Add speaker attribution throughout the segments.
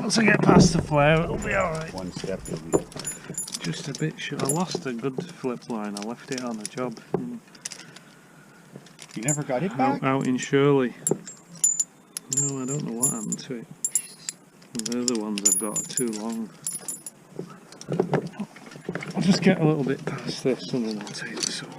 Speaker 1: Once I get past the flare, it'll be alright.
Speaker 2: One step will be.
Speaker 1: Just a bit short. I lost a good flip line. I left it on a job.
Speaker 2: You never got it back?
Speaker 1: Out in Shirley. No, I don't know what happened to it. The other ones I've got are too long. I'll just get a little bit past this and then I'll take this over.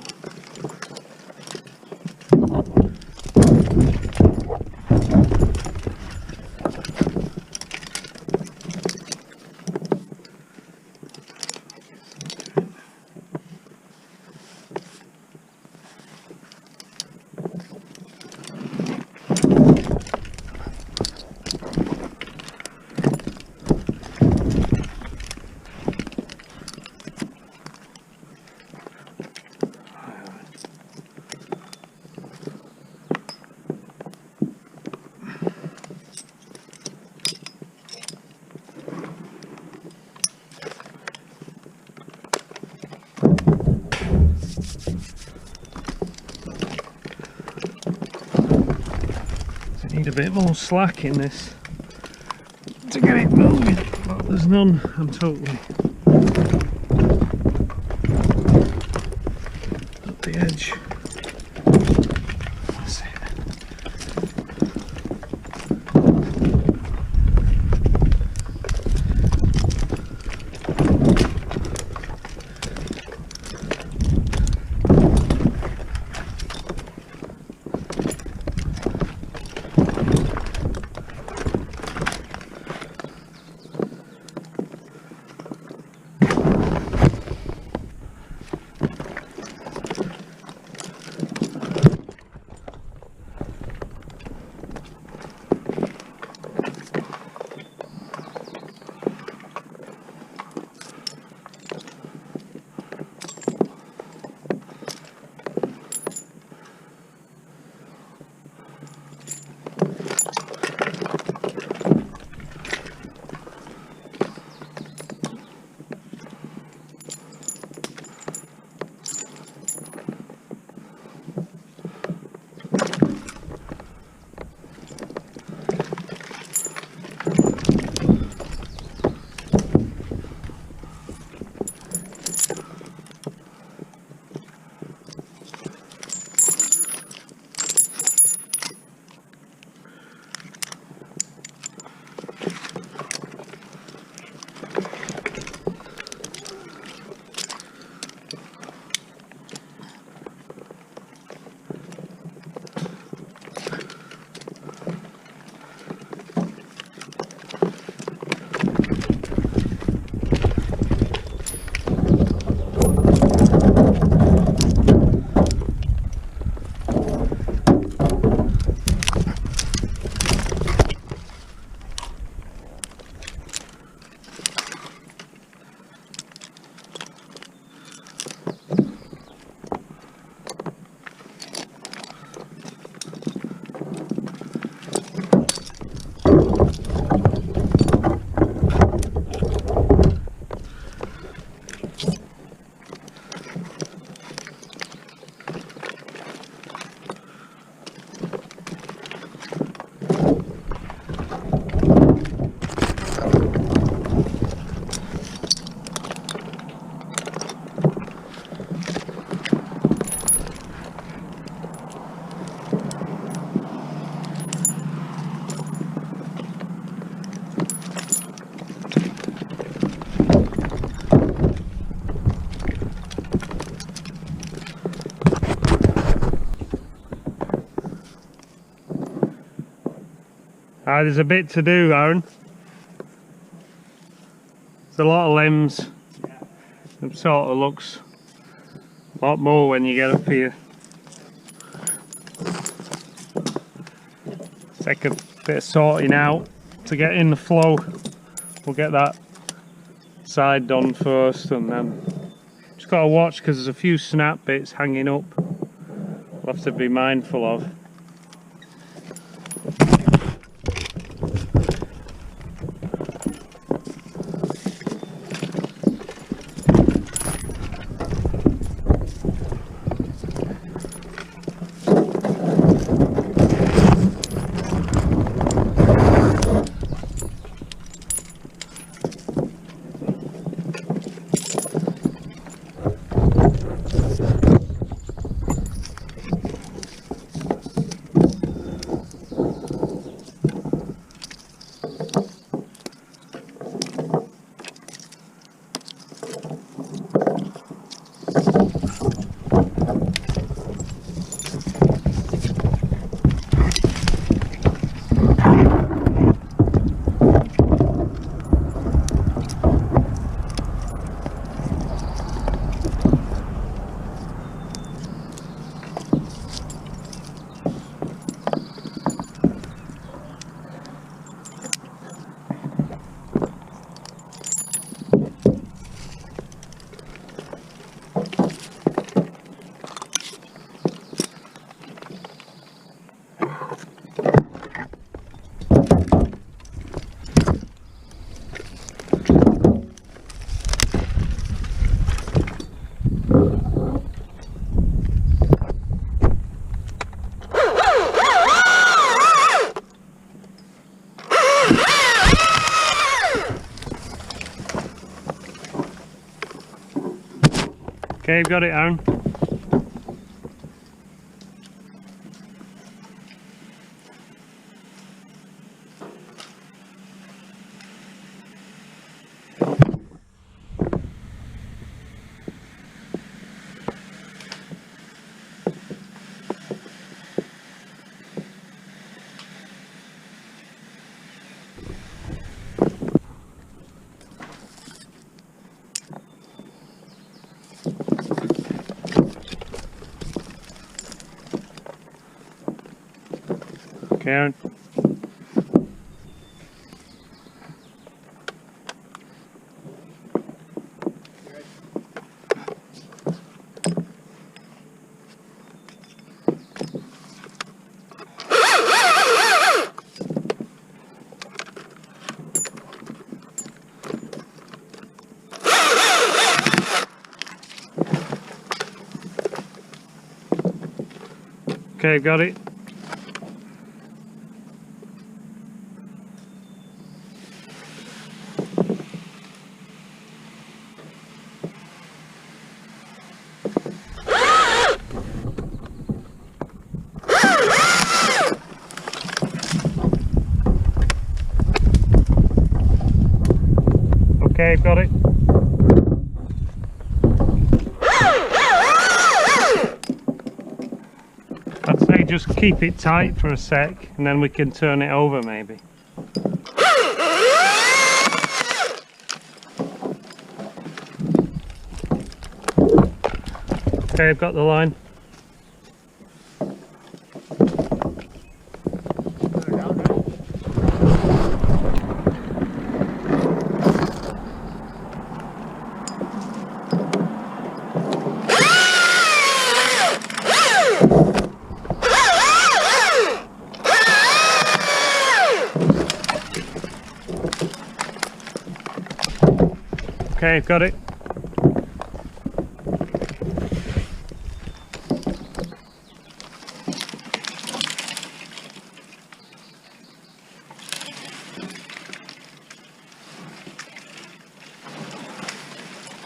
Speaker 1: Need a bit more slack in this to get it moving, but there's none. I'm totally at the edge. That's it. There's a bit to do, Aaron. There's a lot of limbs. It sort of looks a lot more when you get up here. Take a bit of sorting out to get in the flow. We'll get that side done first, and then just got to watch because there's a few snap bits hanging up. We'll have to be mindful of. Okay, you've got it, Aaron. Okay, Aaron. Okay, got it. Okay, got it. I'd say just keep it tight for a sec and then we can turn it over maybe. Okay, I've got the line. Okay, got it.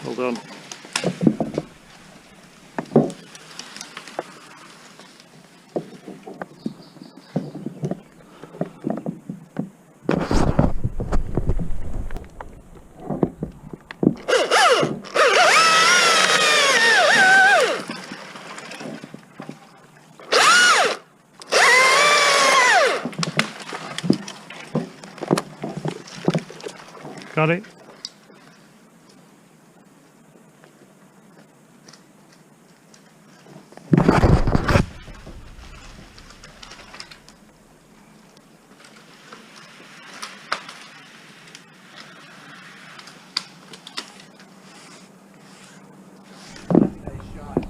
Speaker 1: Well done. Got it?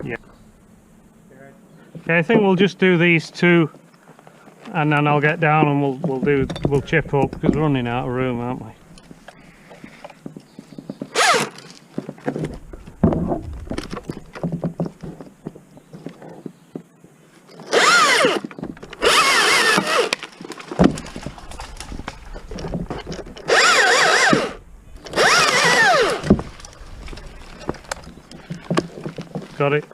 Speaker 1: Yeah. Okay, I think we'll just do these two and then I'll get down and we'll chip up because we're running out of room, aren't we? Got it.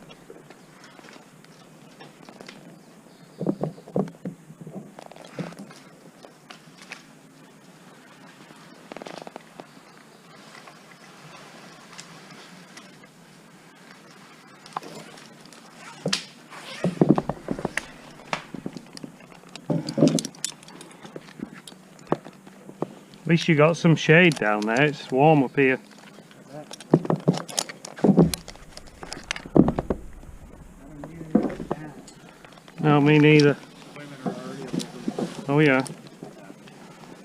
Speaker 1: At least you got some shade down there, it's warm up here. No, me neither. Oh yeah,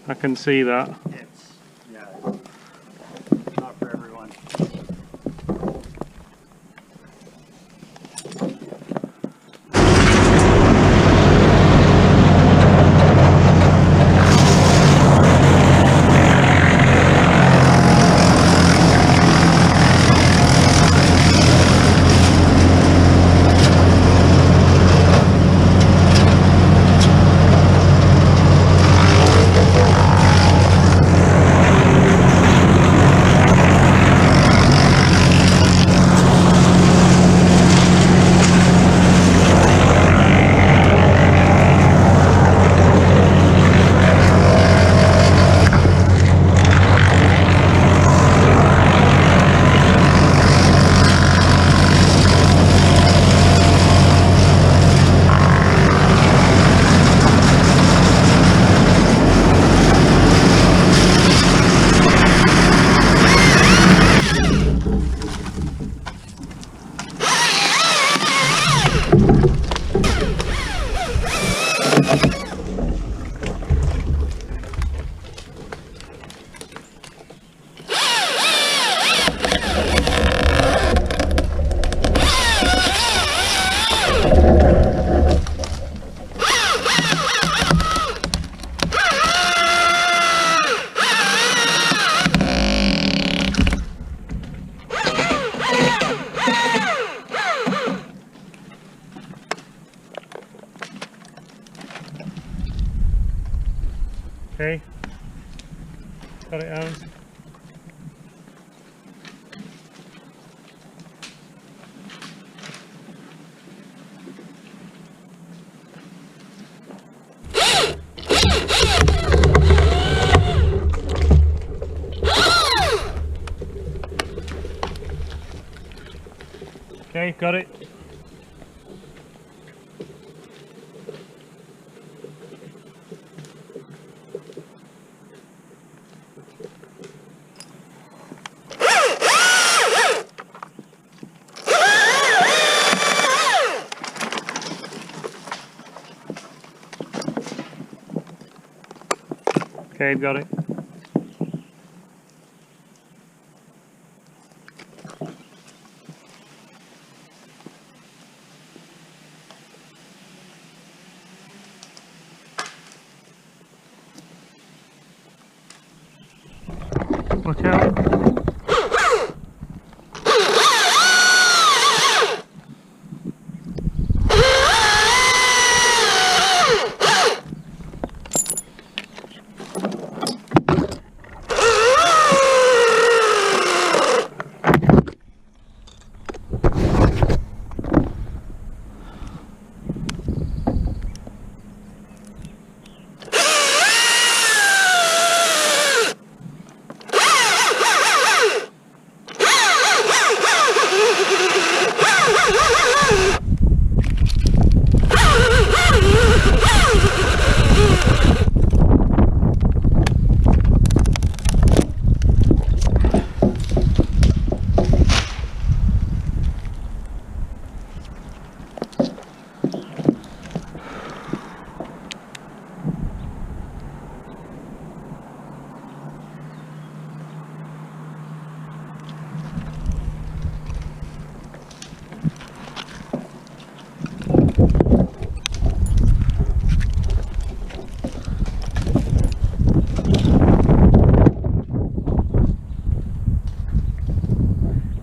Speaker 1: I can see that.
Speaker 2: Yeah, not for everyone.
Speaker 1: Got it, Aaron? Okay, got it. Okay, got it. Watch out.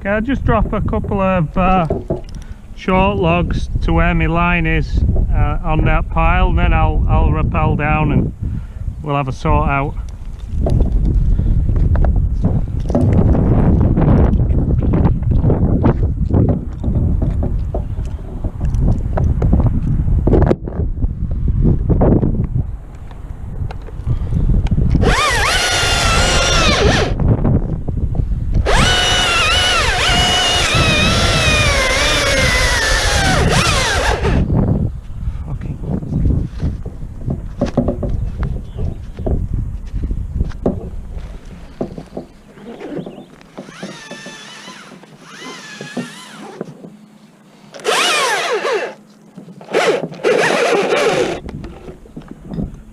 Speaker 1: Okay, I'll just drop a couple of short logs to where my line is on that pile, and then I'll rappel down and we'll have a sort out.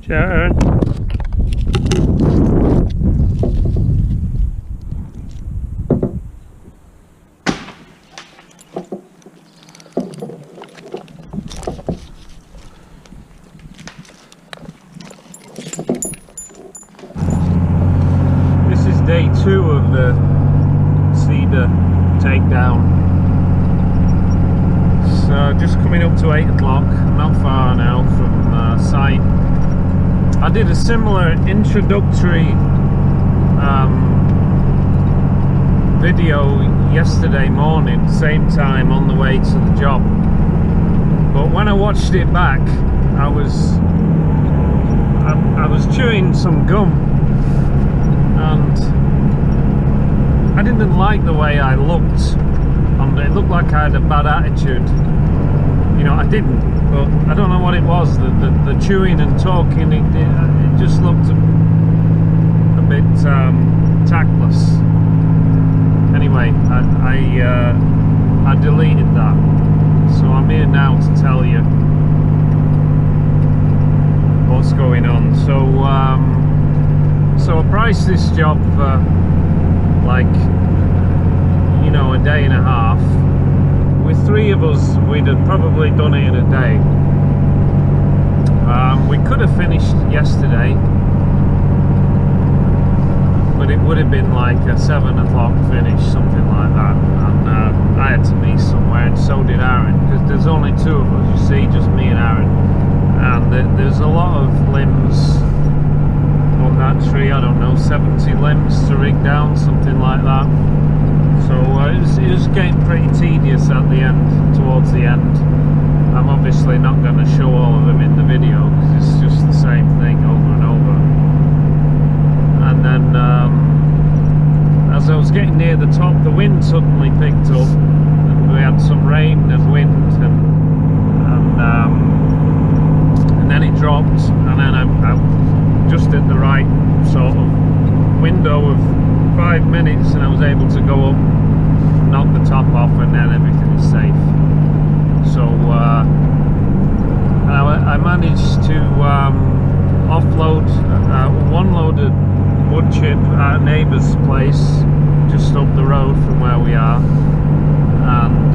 Speaker 1: Turn. This is day 2 of the cedar takedown. So just coming up to 8 o'clock, not far now from site. I did a similar introductory video yesterday morning, same time on the way to the job. But when I watched it back, I was chewing some gum, and I didn't like the way I looked. It looked like I had a bad attitude. You know, I didn't, but I don't know what it was. The chewing and talking, it just looked a bit tactless. Anyway, I deleted that, so I'm here now to tell you what's going on. So I priced this job for, like, you know, a day and a half. With 3 of us, we'd have probably done it in a day. We could have finished yesterday, but it would have been like a 7 o'clock finish, something like that. And I had to be somewhere, and so did Aaron, because there's only 2 of us, you see, just me and Aaron. And there's a lot of limbs on that tree, I don't know, 70 limbs. getting pretty tedious at the end, towards the end. I'm obviously not going to show all of them in the video because it's just the same thing over and over. And then as I was getting near the top, the wind suddenly picked up and we had some rain and wind, and then it dropped, and then I just at the right sort of window of 5 minutes and I was able to go up, knock the top off, and then everything is safe. So I managed to offload one load of wood chip at a neighbour's place just up the road from where we are, and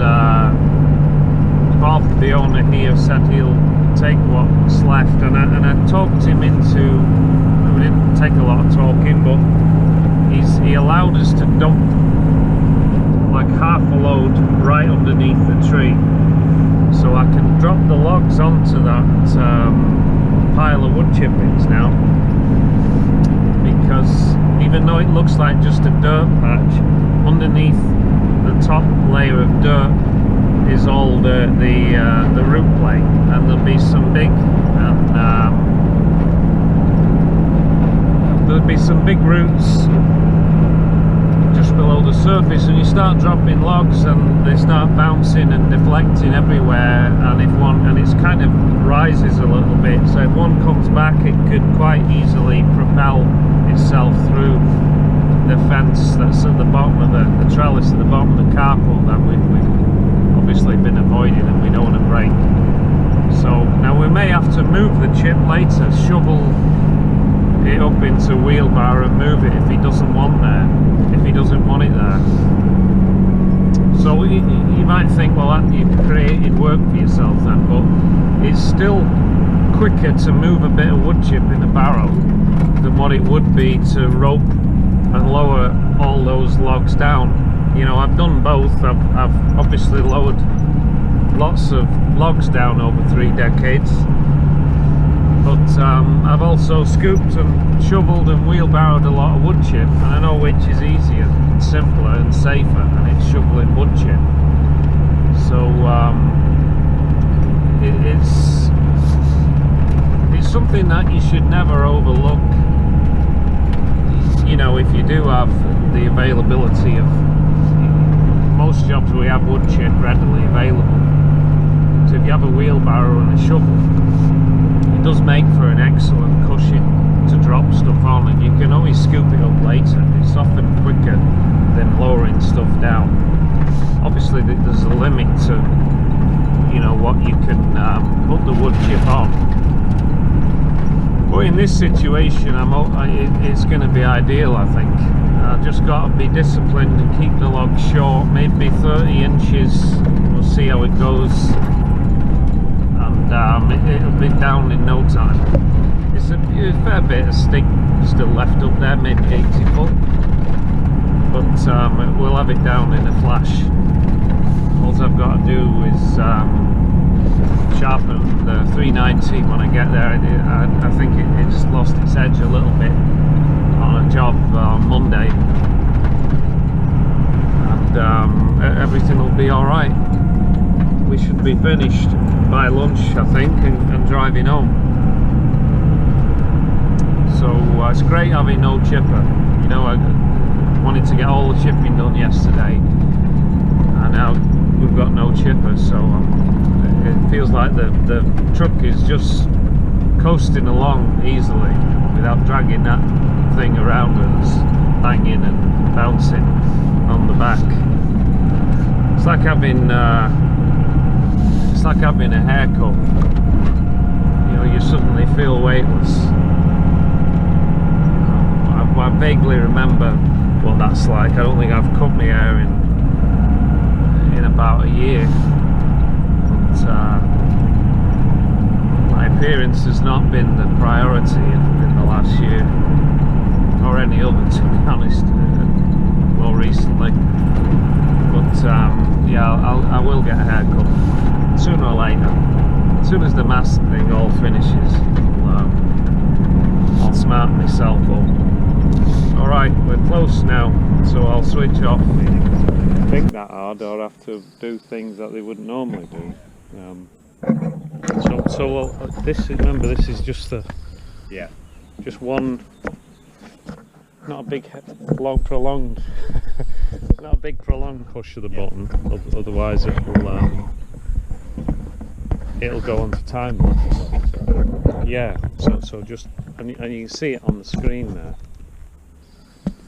Speaker 1: Bob, the owner here, said he'll take what's left, and I talked him into, we didn't take a lot of talking, but he allowed us to dump like half a load right underneath the tree, so I can drop the logs onto that pile of wood chippings now, because even though it looks like just a dirt patch, underneath the top layer of dirt is all the root plate, and there'll be some big roots just below the surface, and you start dropping logs and they start bouncing and deflecting everywhere, and it's kind of rises a little bit, so if one comes back it could quite easily propel itself through the fence that's at the bottom of the trellis at the bottom of the carpool that we've obviously been avoiding and we don't want to break. So now we may have to move the chip later, shovel it up into a wheelbarrow and move it if he doesn't want it there. So you might think, well, you've created work for yourself then, but it's still quicker to move a bit of wood chip in a barrow than what it would be to rope and lower all those logs down. You know, I've done both. I've obviously lowered lots of logs down over 3 decades, but I've also scooped and shoveled and wheelbarrowed a lot of wood chip, and I know which is easier and simpler and safer, and it's shoveling wood chip. So it's something that you should never overlook. You know, if you do have the availability of, most jobs we have wood chip readily available, so if you have a wheelbarrow and a shovel, it does make for an excellent cushion to drop stuff on, and you can always scoop it up later. It's often quicker than lowering stuff down. Obviously there's a limit to, you know, what you can put the wood chip on, but in this situation it's going to be ideal, I think. I've just got to be disciplined and keep the log short, maybe 30 inches, we'll see how it goes, and it'll be down in no time. It's a fair bit of stick still left up there, maybe 80 foot, but we'll have it down in a flash. All I've got to do is sharpen the 390 when I get there. I think it's lost its edge a little bit on a job on Monday, and everything will be alright. We should be finished by lunch, I think, and driving home. So it's great having no chipper. You know, I wanted to get all the chipping done yesterday, and now we've got no chipper, so it feels like the truck is just coasting along easily without dragging that thing around with us, banging and bouncing on the back. It's like having a haircut. You know, you suddenly feel weightless. I vaguely remember what that's like. I don't think I've cut my hair in about a year, but my appearance has not been the priority in the last year, or any other, to be honest, more recently. But yeah, I will get a haircut sooner or later. As soon as the mask thing all finishes, I'll smart myself up. Alright, we're close now, so I'll switch off. I think that hard or have to do things that they wouldn't normally do. Remember, this is just just one, not a big prolonged, not a big prolonged push of the button. Otherwise, it'll go on to time lapse. Yeah. So just and you can see it on the screen there.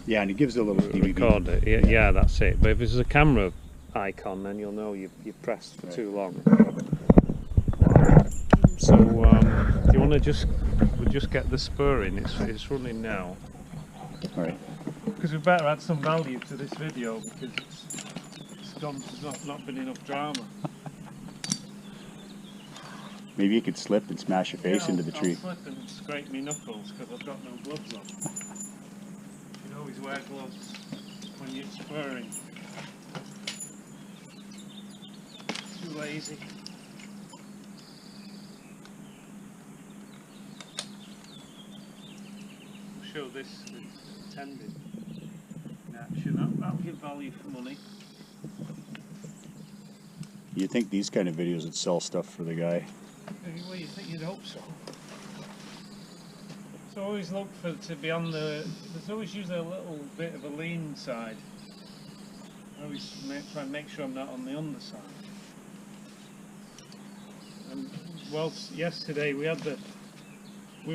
Speaker 2: Yeah, and it gives a little
Speaker 1: record it. Yeah, that's it. But if there's a camera icon, then you'll know you've pressed for too long. So do you want to we'll just get the spur in? It's running now.
Speaker 2: All right.
Speaker 1: Because we better add some value to this video because there's not been enough drama.
Speaker 2: Maybe you could slip and smash your face into the tree.
Speaker 1: I'll slip and scrape my knuckles because I've got no gloves on. You always wear gloves when you're spurring. Too lazy. I'll show this tendon in action. That'll give value for money.
Speaker 2: You think these kind of videos would sell stuff for the guy?
Speaker 1: Well, you think you'd hope so. So always look to be on there's always usually a little bit of a lean side. I always try and make sure I'm not on the underside. And well, yesterday we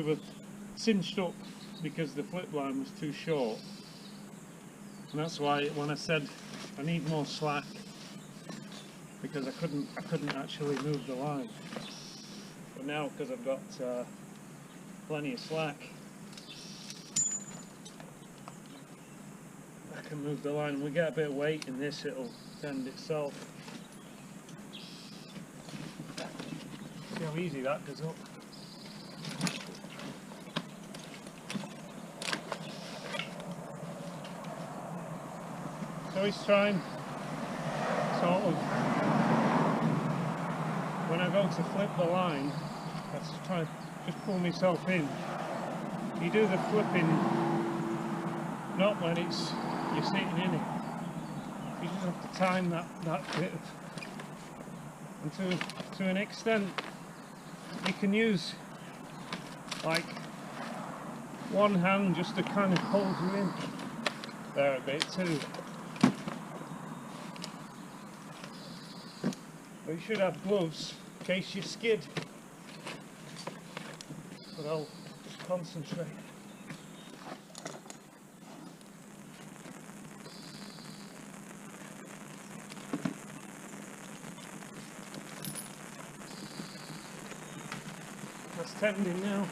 Speaker 1: were cinched up because the flip line was too short. And that's why when I said I need more slack, because I couldn't actually move the line. But now, because I've got plenty of slack, I can move the line. When we get a bit of weight in this, it'll tend itself. See how easy that goes up. So he's trying sort of, when I go to flip the line, I just try to just pull myself in. You do the flipping not when you're sitting in it. You just have to time that bit. And to an extent, you can use like one hand just to kind of hold you in there a bit too. But you should have gloves in case you skid. But I'll just concentrate. That's tending now.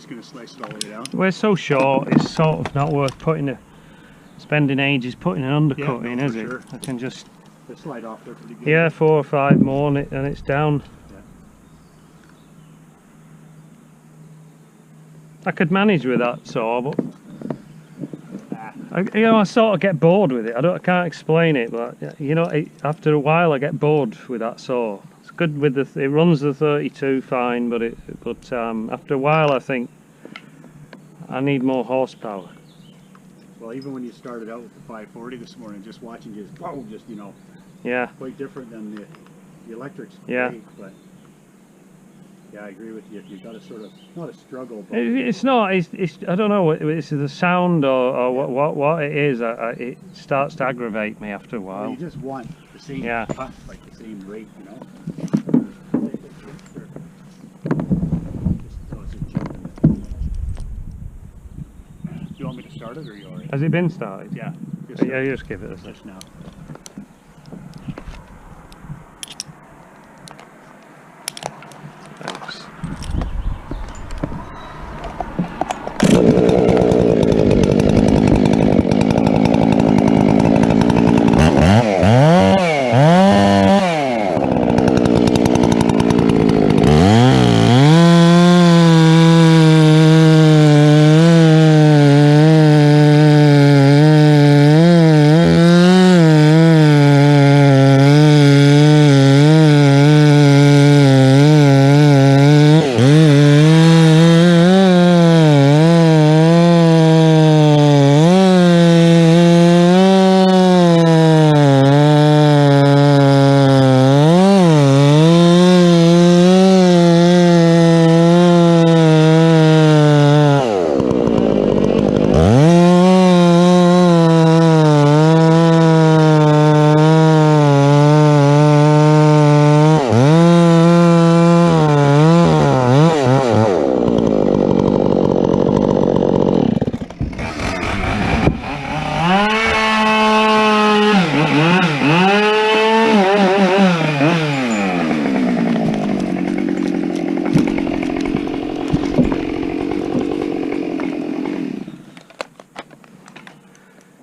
Speaker 2: going to slice it all the way down?
Speaker 1: Well, it's so short, it's sort of not worth spending ages putting an undercut in, is it?
Speaker 2: Sure.
Speaker 1: I can just,
Speaker 2: They slide off there pretty good.
Speaker 1: yeah, 4 or 5 more and it's down.
Speaker 2: Yeah.
Speaker 1: I could manage with that saw, but I sort of get bored with it. I can't explain it, but you know, after a while I get bored with that saw. It's good with it runs the 32 fine, but after a while I think I need more horsepower.
Speaker 2: Well, even when you started out with the 540 this morning, just watching you, you know,
Speaker 1: Yeah.
Speaker 2: quite different than the electrics.
Speaker 1: Yeah.
Speaker 2: Great, but yeah, I agree with you. If you've got a sort of, not a struggle, but
Speaker 1: It's not. It's. I don't know. It's the sound or what it is. It starts to aggravate me after a while.
Speaker 2: you just want the same cut, like the same rate, you know. Do you want me to start it, or are you alright?
Speaker 1: Has it been started?
Speaker 2: Yeah.
Speaker 1: Yeah, just give it a second.
Speaker 2: Just now.
Speaker 1: Thanks.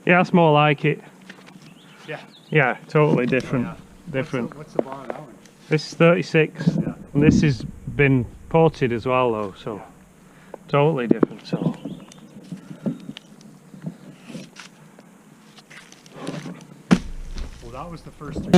Speaker 1: Yeah, that's more like it.
Speaker 2: Yeah.
Speaker 1: Yeah, totally different.
Speaker 2: Yeah.
Speaker 1: Different.
Speaker 2: What's the bar on that one?
Speaker 1: This is 36,
Speaker 2: Yeah.
Speaker 1: and this has been ported as well, though. So totally different. So.
Speaker 2: Well, that was the first thing.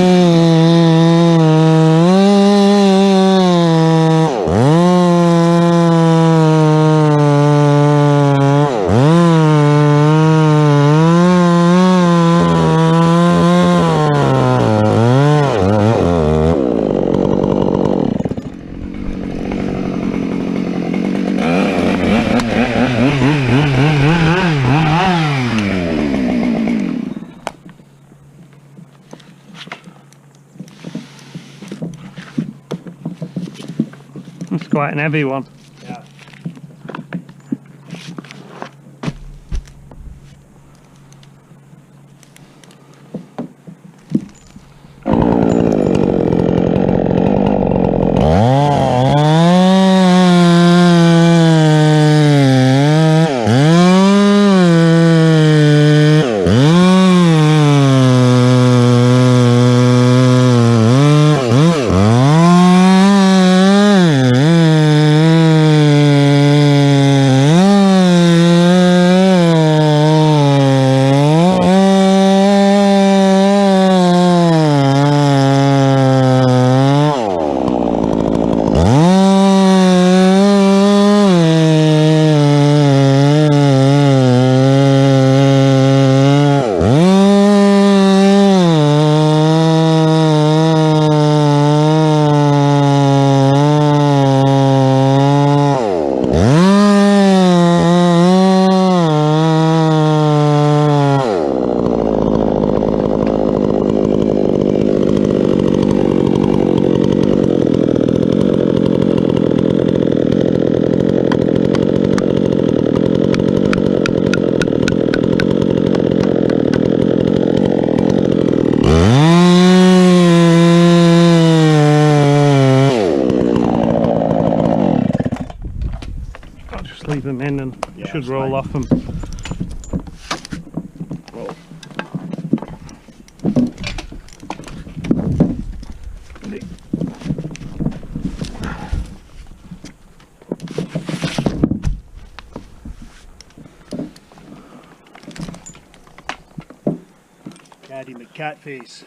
Speaker 1: It's quite an heavy one.
Speaker 2: Yeah.
Speaker 1: them in and
Speaker 2: Yeah,
Speaker 1: should
Speaker 2: it's
Speaker 1: roll
Speaker 2: fine.
Speaker 1: off them.
Speaker 2: Whoa. Caddy McCatface.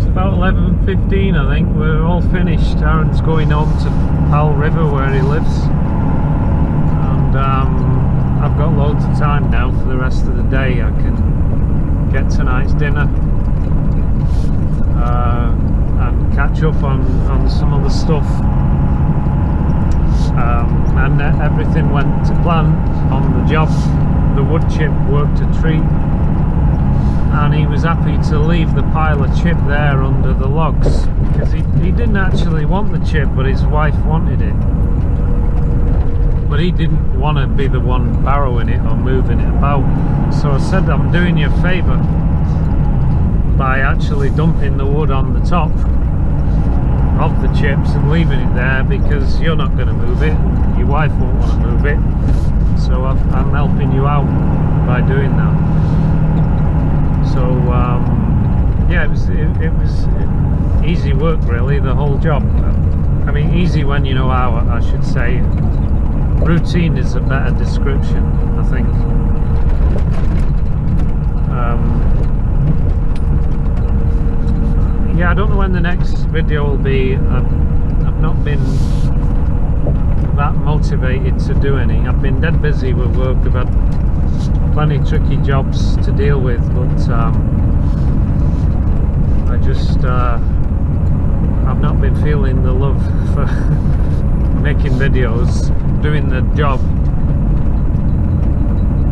Speaker 1: About 11:15, I think. We're all finished. Aaron's going home to Powell River where he lives, and I've got loads of time now for the rest of the day. I can get tonight's dinner and catch up on some other stuff, and everything went to plan on the job. The wood chip worked a treat, and he was happy to leave the pile of chip there under the logs because he didn't actually want the chip, but his wife wanted it. But he didn't want to be the one barrowing it or moving it about. So I said, I'm doing you a favour by actually dumping the wood on the top of the chips and leaving it there, because you're not going to move it, your wife won't want to move it, so I'm helping you out by doing that. So yeah, it was easy work really, the whole job. I mean, easy when you know how, I should say. Routine is a better description, I think. Yeah, I don't know when the next video will be. I've not been that motivated to do any. I've been dead busy with work. I've had plenty tricky jobs to deal with, but I just I've not been feeling the love for making videos, doing the job,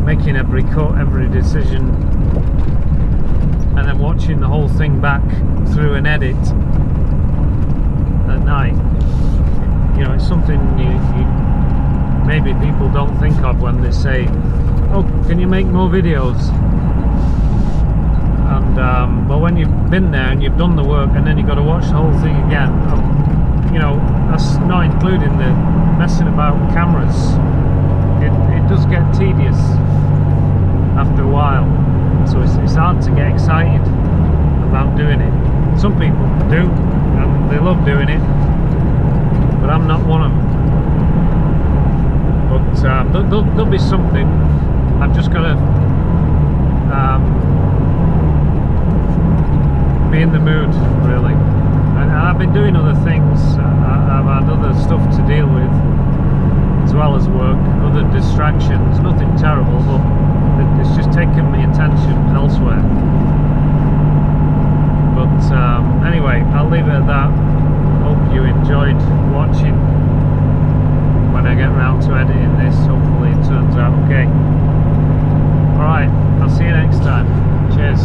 Speaker 1: making every cut, every decision, and then watching the whole thing back through an edit at night. You know, it's something you maybe people don't think of when they say, oh, can you make more videos? And but when you've been there and you've done the work and then you've got to watch the whole thing again, you know, that's not including the messing about with cameras. It does get tedious after a while, so it's hard to get excited about doing it. Some people do, and they love doing it, but I'm not one of them. But there'll be something. I've just got to be in the mood, really. And I've been doing other things. I've had other stuff to deal with as well as work, other distractions, nothing terrible, but it's just taken my attention elsewhere. But anyway, I'll leave it at that. Hope you enjoyed watching. When I get around to editing this, hopefully it turns out okay. Alright, I'll see you next time. Cheers.